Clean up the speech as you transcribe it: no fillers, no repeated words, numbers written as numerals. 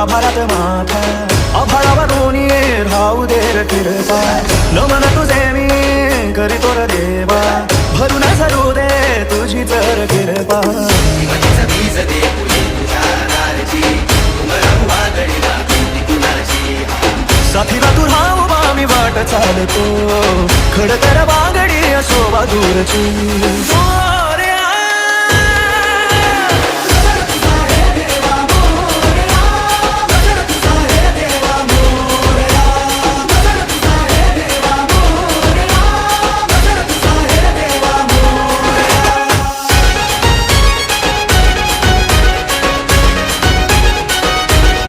आभारात माथा आभाळावरून राहू दे रे कृपा नमन तुझे मी करीतो रे देवा भरून झरू दे तुझी तर कृपा साथीला तू राहू मी वाट चालतो खडतर बांगडी असो दूरची